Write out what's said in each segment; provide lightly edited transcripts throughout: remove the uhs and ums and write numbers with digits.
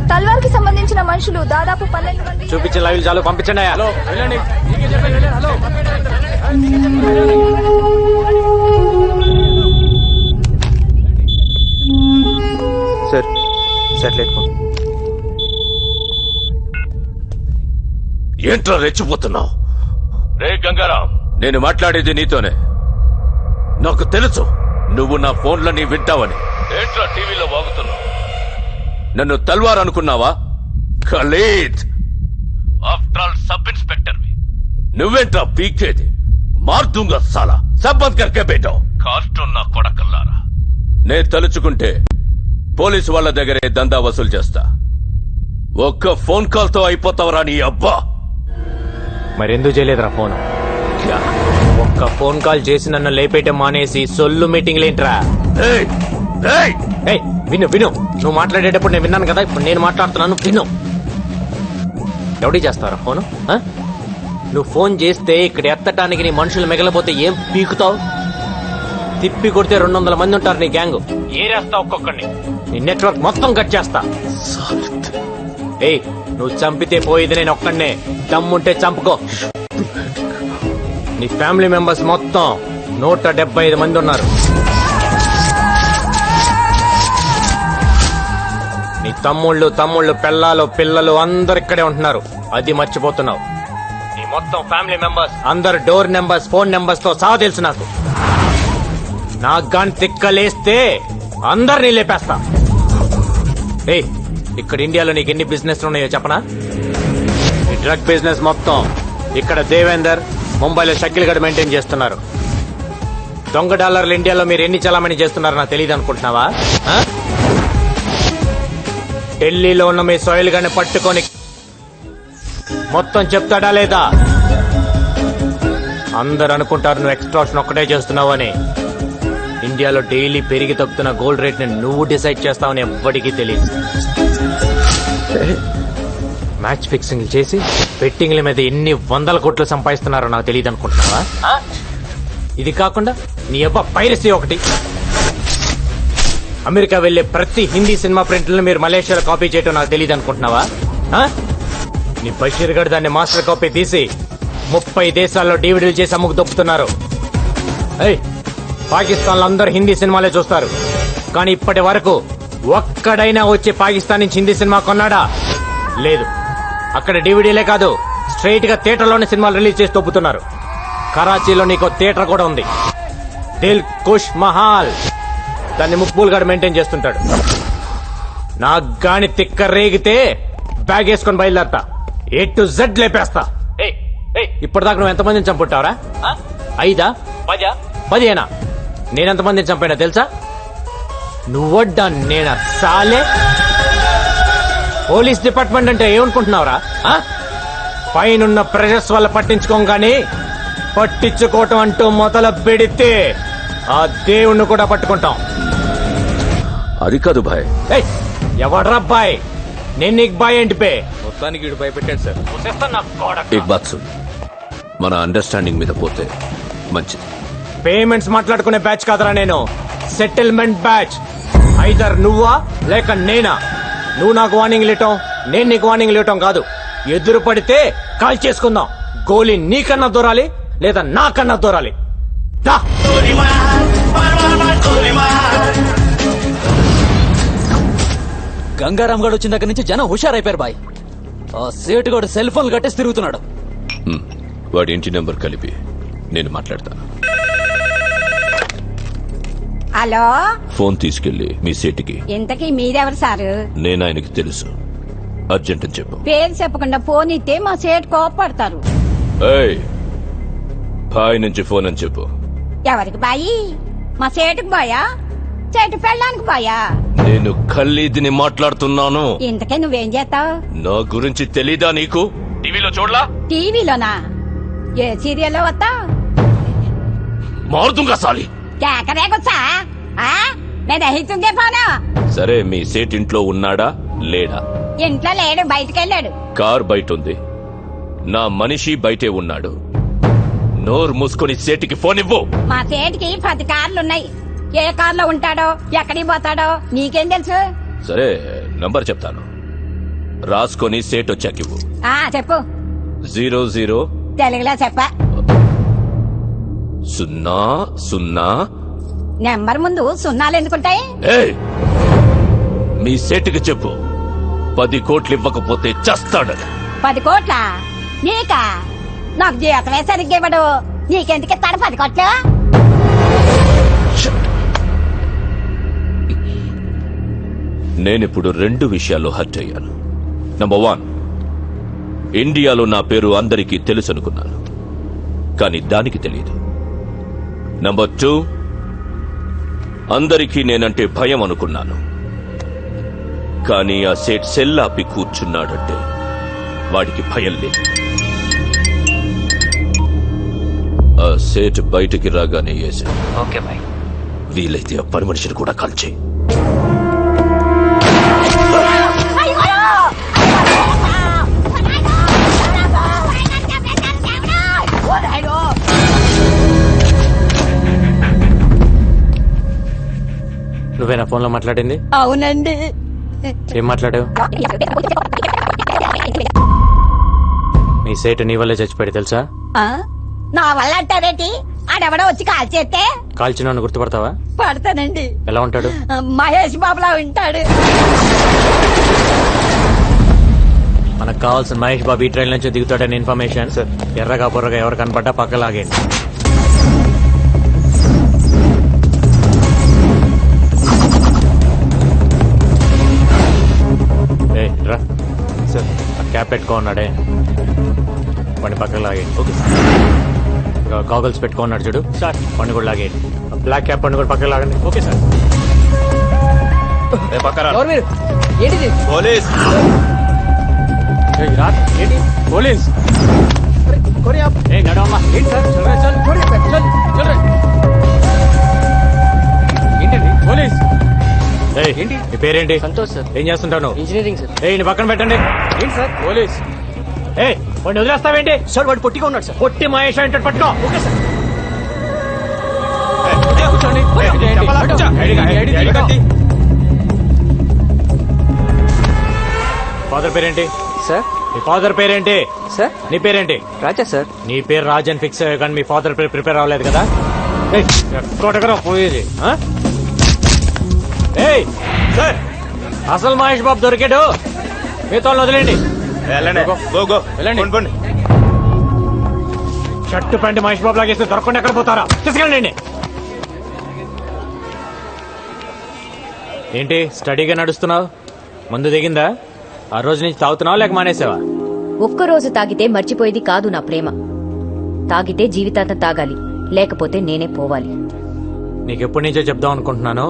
తల్వార్ కి సంబంధించిన మనుషులు దాదాపు 12 మంది. చూపించిన లైవ్ చాలు, పంపించండి. Hello sir, satellite phone. ఏంట్రా రెచ్చిపోతున్నావు? రే గంగారాం, నేను మాట్లాడేది నీతోనే. నాకు తెలుసు నువ్వు నా ఫోన్లని వింటావని. ఏంట్రా టీవీలో వాగుతున్నావు? నన్ను తల్వార్ అనుకున్నావా? Khalid, after all sub inspector నువ్వేంట్రా పీకేది? మార్దుంగా సాలా, సబ్బంద్ కర్కే బేటో. కార్టూన్ నా కొడకల్లారా, నేను తలుచుకుంటే పోలీసు వాళ్ళ దగ్గరే దందా వసూలు చేస్తా. ఒక్క ఫోన్ కాల్ తో అయిపోతావరా నీ అబ్బా. మరెందుకు చేయలేదురా ఫోన్? ఒక్క ఫోన్ కాల్ చేసి నన్ను లేపేయటం మానేసి సొల్లు మీటింగ్ లేంట్రా. ఏయ్, ఏయ్, ఏయ్, విను విను, నువ్వు మాట్లాడేటప్పుడు నేను విన్నాను కదా, ఇప్పుడు నేను మాట్లాడుతున్నాను, విను. ఎవడి చేస్తారా ఫోను? నువ్వు ఫోన్ చేస్తే ఇక్కడ ఎత్తటానికి నీ మనుషులు మిగలపోతే ఏం పీకుతావు? తిప్పి కొడితే 200 మంది ఉంటారు నీ గ్యాంగ్. ఏరేస్తా ఒక్కొక్కడిని, నీ నెట్వర్క్ మొత్తం కట్ చేస్తా. ఏయ్, నువ్వు చంపితే పోయేది నేను ఒక్కడనే, దమ్ముంటే చంపుకో. నీ ఫ్యామిలీ మెంబర్స్ మొత్తం 175 మంది ఉన్నారు. నీ తమ్ముళ్ళు పెళ్ళాలు పిల్లలు అందరు ఇక్కడే ఉంటున్నారు. అది మర్చిపోతున్నావు. నీ మొత్తం ఫ్యామిలీ మెంబర్స్ అందరు డోర్ నెంబర్స్, ఫోన్ నెంబర్స్ తో సహా తెలుసు నాకు. నాకు గాని తిక్కలేస్తే అందరినీ లేపేస్తా. ఏయ్, ఇక్కడ ఇండియాలో నీకు ఎన్ని బిజినెస్ ఉన్నాయో చెప్పనా? ఈ డ్రగ్ బిజినెస్ మొత్తం ఇక్కడ దేవేందర్, ముంబైలో షకిల్ గడ్ మెయింటైన్ చేస్తున్నారు. దొంగ డాలర్లు ఇండియాలో మీరు ఎన్ని చలామణి చేస్తున్నారో నాకు తెలియదు అనుకుంటున్నావా? ఢిల్లీలో ఉన్న మీ సోయిల్ గాని పట్టుకొని మొత్తం చెప్తాడా లేదా? అందరు అనుకుంటారు నువ్వు ఎక్స్ట్రాక్షన్ ఒక్కటే చేస్తున్నావు అని. ఇండియాలో డైలీ పెరిగి తగ్గుతున్న గోల్డ్ రేట్ ని నువ్వు డిసైడ్ చేస్తావని ఎవ్వడికి తెలియదు. మ్యాచ్ ఫిక్సింగ్ చేసి బెట్టింగ్ల మీద ఎన్ని 100 కోట్లు సంపాదిస్తున్నారో నాకు తెలియదు అనుకుంటున్నావా? ఇది కాకుండా నీ అబ్బా పైరసీ ఒకటి. అమెరికా వెళ్లే ప్రతి హిందీ సినిమా ప్రింట్లను మీరు మలేషియాలో కాపీ చేయటం నాకు తెలియదు అనుకుంటున్నావా? నీ బషీర్ గడ్ దాన్ని మాస్టర్ కాపీ తీసి 30 దేశాల్లో డివిడీలు చేసి అమ్ముకు దొప్పుతున్నారు. పాకిస్తాన్ లో అందరు హిందీ సినిమాలే చూస్తారు, కానీ ఇప్పటి వరకు ఒక్కడైనా వచ్చి పాకిస్తాన్ నుంచి హిందీ సినిమా కొన్నాడా? లేదు. అక్కడ డివిడీలే కాదు, స్ట్రైట్ గా థియేటర్లోనే సినిమాలు రిలీజ్ చేసి తొప్పుతున్నారు. కరాచీలో నీకు థియేటర్ కూడా ఉంది, దిల్ కుష్ మహాల్. దాన్ని ముక్బూల్ గారు మెయింటైన్ చేస్తుంటాడు. నాకు గాని తిక్క రేగితే బ్యాగ్ వేసుకొని బయలుదేరతా, A to Z లేపేస్తా. ఇప్పటిదాకా నువ్వు ఎంతమందిని చంపుంటావరా? 5, 10, 10 నేనెంతమందిని చంపానా తెలుసా? నువ్వడ్డా నేనా సాలే? పోలీస్ డిపార్ట్మెంట్ అంటే ఏమనుకుంటున్నావురా? పైనున్న ప్రెషర్స్ వల్ల పట్టించుకోగానే పట్టించుకోవటం అంటూ మొదలు పెడితే ఆ దేవుణ్ణి కూడా పట్టుకుంటాం. అది కాదు భాయ్. ఎవడ్రా బాయ్? నేను నీకు బాయ్ ఏంటి పే? మొత్తానికి వీడు భయపెట్టాడు సార్. ఏక్ బాత్ సున్, మన అండర్స్టాండింగ్ మీద పోతే మంచిది. పేమెంట్స్ మాట్లాడుకునే బ్యాచ్ కాదరా నేను, సెటిల్మెంట్ బ్యాచ్. ఐదర్ నువ్వా లేక నేనా. నువ్వు నాకు వార్నింగ్ లేటం, నేను నీకు వార్నింగ్ లేటం కాదు. ఎదురు పడితే కాల్ చేసుకుందాం. గోలీ నీకన్నా దూరాలి లేదా నాకన్నా దూరాలి. గంగారాం గడు వచ్చిన దగ్గర నుంచి జనం హుషారైపోయారు బాయ్. ఆ సేటు గడు సెల్ ఫోన్ కట్టేసి తిరుగుతున్నాడు. వాడి ఇంటి నెంబర్ కలిపి నేను మాట్లాడతాను. హలో, ఫోన్ తీసుకెళ్లి మీ సేటికి. ఇంతకీ మీరెవరు సారు? నేను ఆయనకి తెలుసు, అర్జెంట్ అని చెప్పు. పేరు చెప్పకుండా ఫోన్ ఇస్తే మా సేటు కోపడతారు. బాయ్ నుంచి ఫోన్ అని చెప్పు. ఎవరికి బాయి? మా సేటుకు బాయా, చెట్టు పెళ్ళానికి బాయా? నేను ఖల్లీదిని మాట్లాడుతున్నాను. ఇంతకే నువ్వేం చేస్తావు? నా గురించి తెలీదా నీకు? టీవీలో చూడలా? టీవీలోనా? ఏ సీరియల్లో వస్తావు? మారుతుంగా సాలి. కేకరేకొచ్చా? నేను దహితుందే పోను. సరే, మీ సేట్ ఇంట్లో ఉన్నాడా లేడా? ఇంట్లో లేడు, బయటకెళ్ళాడు. కార్ బయట ఉంది, నా మనిషి బయటే ఉన్నాడు. నోరు మూసుకొని సేటికి ఫోన్ ఇవ్వు. మా సేటికి 10 కార్లున్నాయి. ఏ కార్లో ఉంటాడో ఎక్కడికి పోతాడో నీకేం తెలుసు? సరే, నంబర్ చెప్తాను, రాసుకొని సేట్ వచ్చాకివ్వు. చెప్పు. 00 తెలుగులో చెప్ప. 00. నెంబర్ ముందు సున్నాలు ఎందుకుంటాయి? ఏయ్, మీ సేటుకి చెప్పు 10 కోట్లు ఇవ్వకపోతే చస్తాడని. 10 కోట్ల నీకా? నాకు జీవితమే సరిగ్గా ఇవ్వడు. నీకెందుకు ఇస్తాడు 10 కోట్లు? నేనిప్పుడు 2 విషయాల్లో హర్ట్ అయ్యాను. నంబర్ 1, ఇండియాలో నా పేరు అందరికీ తెలుసు అనుకున్నాను, కానీ దానికి తెలియదు. నంబర్ 2, అందరికీ నేనంటే భయం అనుకున్నాను, కానీ ఆ సేట్ సెల్లాపి కూర్చున్నాడంటే వాడికి భయం లేదు. ఆ సేట్ బయటికి రాగానే వేశాను. Okay bye. వీలైతే ఆ పని మనిషిని కూడా కాల్చే. నువ్వేనా ఫోన్ లో మాట్లాడింది? అవునండి. ఏం మాట్లాడావు? మీ సేటు నీ వల్లే చచ్చిపోయాడు తెలుసా? నా వల్ల అంటారేంటి? ఆడెవడో వచ్చి కాల్ చేస్తే కాల్చిన గుర్తుపడతావా? పడతానండి. ఎలా ఉంటాడు? మహేష్ బాబులా ఉంటాడు. మనకు కావాల్సిన మహేష్ బాబు ఈ ట్రైన్ నుంచి దిగుతాడని ఇన్ఫర్మేషన్. ఎర్రగా బుర్రగా ఎవరు కనపడ్డా పక్కలాగేయండి. రా సార్, ఆ క్యాప్ పెట్టుకో ఉన్నాడే వాడిని పక్కకు లాగేయండి. Okay sir. గాగల్స్ పెట్టుకో ఉన్నాడు చూడు సార్, వాడిని కూడా లాగేయండి. బ్లాక్ క్యాప్ వాడిని కూడా పక్కకు లాగండి. Okay sir. ఎవరు మీరు? ఏంటిది? పోలీస్. ఏంటి పోలీస్? నడవమ్మా. ఏంటి సార్? ఏంటండి పోలీస్? ఏంటి నీ పేరేంటి? సంతోష్ సార్. ఏం చేస్తుంటావు? Engineering sir. నీ పక్కన పెట్టండి. ఏంటి సార్ పోలీస్? వాడిని వదిలేస్తావేంటి? సార్ వాడు పొట్టిగా ఉన్నాడు సార్. పొట్టి మహేష్ అంటే పట్టుకో. Okay sir. ఫాదర్ పేరేంటి సార్? మీ ఫాదర్ పేరేంటి సార్ నీ పేరేంటి? రాజా సార్. నీ పేరు రాజన్ ఫిక్స్ అయ్యా కానీ మీ ఫాదర్ పేరు ప్రిపేర్ అవ్వలేదు కదా? ఎక్కడెక్కడ పోయేది? సార్ అసలు మహేష్ బాబు దొరికాడు, మీతో వదిలేండి. వెళ్ళండి. షర్టు ప్యాంట్ మహేష్ బాబు లాగేస్తే దొరకకుండా ఎక్కడ పోతారా? తీసుకెళ్ళండి. ఏంటి స్టడీగా నడుస్తున్నావు? మందు దిగిందా? ఆ రోజు నుంచి తాగుతున్నావా లేక మానేసావా? ఒక్కరోజు తాగితే మర్చిపోయేది కాదు నా ప్రేమ. తాగితే జీవితాంతం తాగాలి, లేకపోతే నేనే పోవాలి. నీకెప్పటి నుంచో చెప్దాం అనుకుంటున్నాను,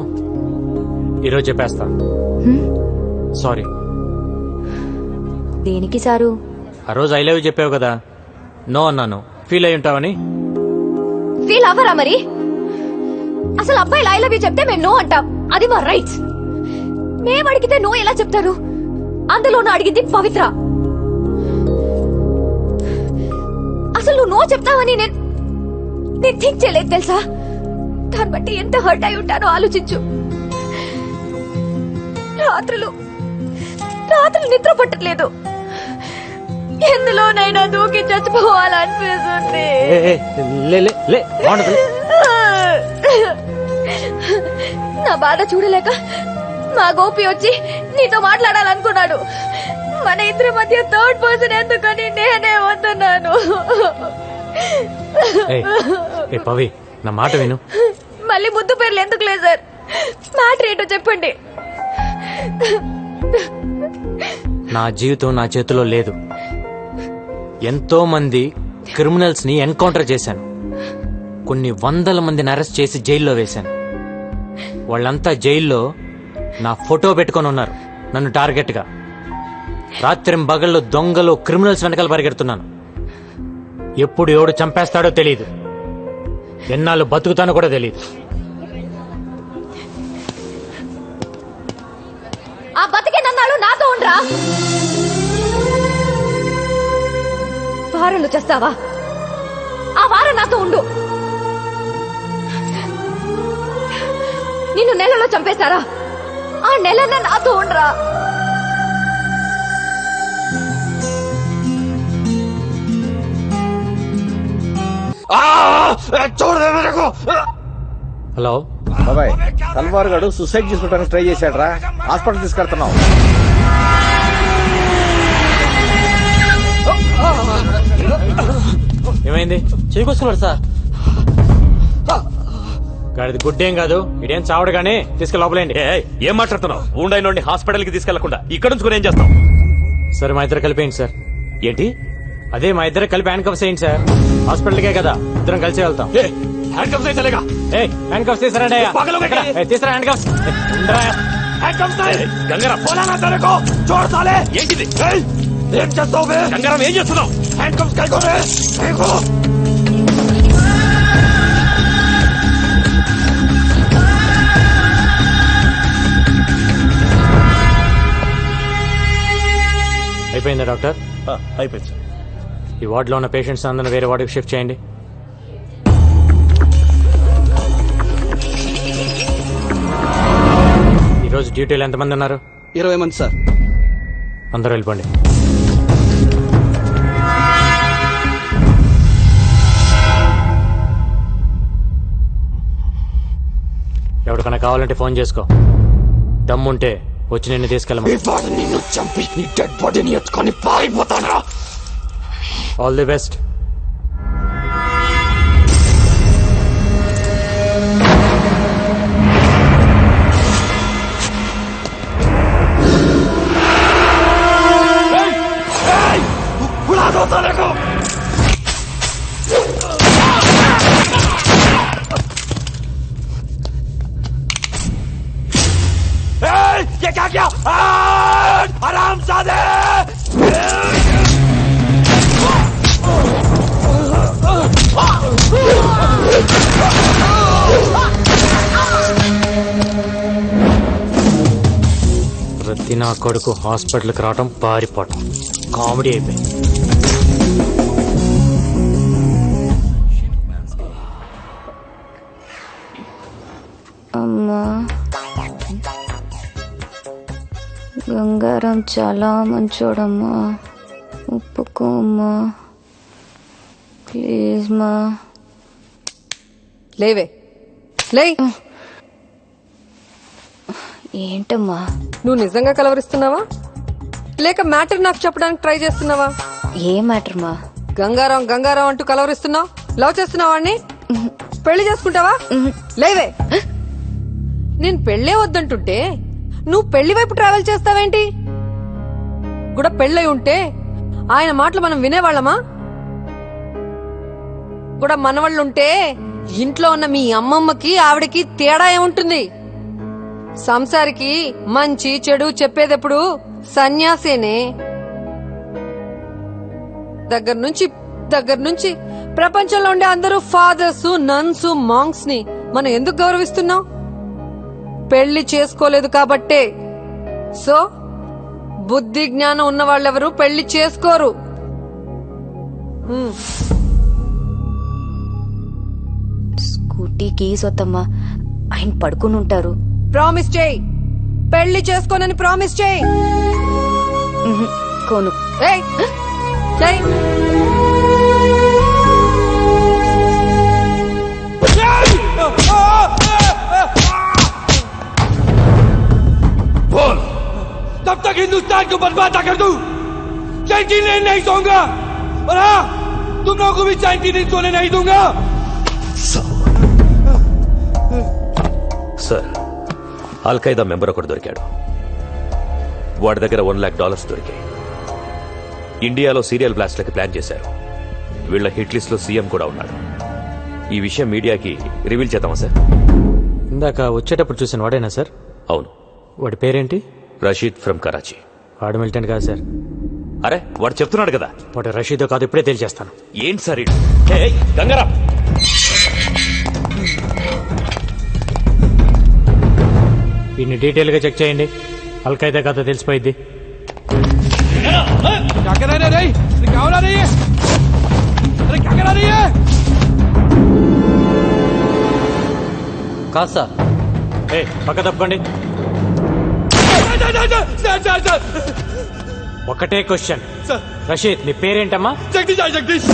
ఈరోజు చెప్పేస్తా. సారీ. దేనికి సారు? ఆ రోజు ఐ లవ్ యూ చెప్పావు కదా, నో అన్నాను. ఫీల్ అయి ఉంటావని. ఫీల్ అవ్వరా మరి? అసలు అబ్బాయిలు ఐ లవ్ యూ చెప్తే మేము నో అంటాం, అది మా రైట్స్. మేము అడిగితే నో ఎలా చెప్తారు? అందులోనూ అడిగింది పవిత్ర. అసలు నువ్వు నో చెప్తావని నేను థింక్ చేయలేదు తెలుసా? దాన్ని బట్టి ఎంత హర్ట్ అయి ఉంటానో ఆలోచించు. రాత్రులు నిద్ర పట్టట్లేదు. ఎందులోనైనా దూకి చచ్చిపోవాలనిపిస్తుంది. నా బాధ చూడలేక మా గోపి వచ్చి నీతో మాట్లాడాలనుకున్నాడు. మన ఇద్దరి మధ్య థర్డ్ పర్సన్ ఎందుకని నేనే వస్తున్నాను. పవి నా మాట విను. మళ్ళీ ముద్దు పేర్లు ఎందుకు లేదు సార్? మ్యాటర్ ఏంటో చెప్పండి. నా జీవితం నా చేతిలో లేదు. ఎంతో మంది క్రిమినల్స్ ని ఎన్కౌంటర్ చేశాను. కొన్ని వందల మందిని అరెస్ట్ చేసి జైల్లో వేశాను. వాళ్ళంతా జైల్లో నా ఫోటో పెట్టుకొని ఉన్నారు నన్ను టార్గెట్ గా. రాత్రింబగళ్ళు దొంగలు క్రిమినల్స్ వెనకాల పరిగెడుతున్నాను. ఎప్పుడు ఎవడు చంపేస్తాడో తెలియదు, ఎన్నాళ్ళు బతుకుతానో కూడా తెలియదు. ఆ బతికే నన్నాళ్ళు నాతో ఉండరా? వారంలో చేస్తావా? ఆ వారం నాతో ఉండు. నిన్ను నెలలో చంపేస్తారా? ఆ నెలన్న నాతో ఉండరా? छोड़ दे मेरे को హలో బాబాయ్ తల్వార్ గడు సూసైడ్ చేసుకోవడానికి ట్రై చేశాడు రా, హాస్పిటల్ తీసుకెళ్తున్నావు. ఏమైంది? చేకొస్తున్నాడు సార్. గాడిది గుడ్డేం కాదు, ఇదేం చావడు గానీ తీసుకెళ్ళి లోపలేండి. ఏం మాట్లాడుతున్నావు? ఊండైన హాస్పిటల్ కి తీసుకెళ్లకుండా ఇక్కడ నుంచి ఏం చేస్తాం? సరే మా ఇద్దరు కలిపేయండి సార్. ఏంటి? అదే మా ఇద్దరు కలిపి హ్యాండ్ కప్స్ వేయండి సార్. హాస్పిటల్కే కదా, ఇద్దరం కలిసి వెళ్తాం. హ్యాండ్ కప్స్ చలేగా. హ్యాండ్ కప్స్ తీసుకురండి అయ్యా. తీసుకురా హ్యాండ్ కప్స్. గంగారాం పోలానా తనకో చూడు సాలే. ఏంటిది? ఏం చేస్తావు గంగారాం? ఏం చేస్తున్నావు? హ్యాండ్ కప్స్ కైకోనే కైకో. అయిపోయిందా డాక్టర్? అయిపోయింది సార్. ఈ వార్డులో ఉన్న పేషెంట్స్ అందరిని వేరే వార్డుకి షిఫ్ట్ చేయండి. ఈ రోజు డ్యూటీలో ఎంతమంది ఉన్నారు? 20 మంది సార్. అందరూ వెళ్ళిపోండి. ఎవరికైనా కావాలంటే ఫోన్ చేసుకో. దమ్ముంటే వచ్చి నిన్ను తీసుకెళ్ళమా. నిన్ను చంపి నీ డెడ్ బాడీని ఎత్తుకొని పారిపోతానా? All the best. उड़ा दो साले को। ये क्या किया? हरामजादे! ప్రతి నా కొడుకు హాస్పిటల్కి రావటం, పారిపోవటం కామెడీ అయిపోయింది. అమ్మా, గంగారాం చాలా మంచోడమ్మా, ఒప్పుకోమ్మా ప్లీజ్ మా. లేవే లే. ఏంటమ్మా? నువ్వు నిజంగా కలవరిస్తున్నావా లేక మ్యాటర్ నాకు చెప్పడానికి ట్రై చేస్తున్నావా? ఏ మ్యాటర్ మా? గంగారాం గంగారాం అంటూ కలవరిస్తున్నావు. లవ్ చేస్తున్నావా వాణ్ణి? పెళ్లి చేసుకుంటావా? లేవే. నేను పెళ్లే వద్దంటుంటే నువ్వు పెళ్లి వైపు ట్రావెల్ చేస్తావేంటి? కూడా పెళ్ళై ఉంటే ఆయన మాటలు మనం వినేవాళ్ళమా? కూడా మనవాళ్ళుంటే ఇంట్లో ఉన్న మీ అమ్మమ్మకి ఆవిడకి తేడా ఏముంటుంది? సంసారికి మంచి చెడు చెప్పేదెప్పుడు సన్యాసేనే. దగ్గర నుంచి ప్రపంచంలో ఉండే అందరూ ఫాదర్స్, నన్స్, మాంగ్స్ ని మనం ఎందుకు గౌరవిస్తున్నాం? పెళ్లి చేసుకోలేదు కాబట్టే. సో బుద్ధి జ్ఞానం ఉన్న వాళ్ళెవరు పెళ్లి చేసుకోరు. స్కూటీ కీస్ వద్దమ్మా, ఆయన పడుకుని ఉంటారు. ప్రామిస్ చేయి, పెళ్లి చేసుకోనని ప్రామిస్ చేయి. కోను. ఏయ్, చేయి. बोल, तब तक हिंदुस्तान को बर्बाद कर दूं। चैन नहीं सोऊंगा, और हाँ, तुम लोगों को भी चैन की नींद सोने नहीं दूंगा. సార్, అల్ఖైదా మెంబర్ ఒకడు దొరికాడు. వాడి దగ్గర $1 lakh దొరికాయి. ఇండియాలో సీరియల్ బ్లాస్ట్లకి ప్లాన్ చేశారు. వీళ్ళ హిట్ లిస్ట్ లో సీఎం కూడా ఉన్నాడు. ఈ విషయం మీడియాకి రివీల్ చేద్దామా సార్? ఇందాక వచ్చేటప్పుడు చూసిన వాడేనా సార్? అవును. వాడి పేరేంటి? రషీద్ ఫ్రమ్ కరాచీ. వాడు మిలిటెంట్ కాదు సార్. అరే, వాడు చెప్తున్నాడు కదా. వాడు రషీదో కాదు, ఇప్పుడే తేల్చేస్తాను. ఏంటి సార్ ఇది? గంగారాం, వీడిని డీటెయిల్ గా చెక్ చేయండి. అల్ఖైదా కథ తెలిసిపోయింది. కాదు సార్. పక్క తప్పుకోండి. ఒకటే క్వశ్చన్. రషీద్, నీ పేరేంటమ్మా? జగదీష్.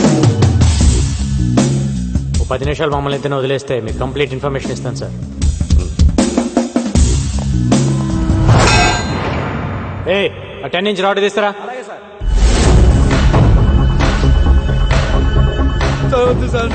10 నిమిషాలు మమ్మల్ని ఇద్దరిని వదిలేస్తే మీకు కంప్లీట్ ఇన్ఫర్మేషన్ ఇస్తాను సార్. ఏ ఆ 10 ఇంచ్ రాడ్ తీస్తారా? సార్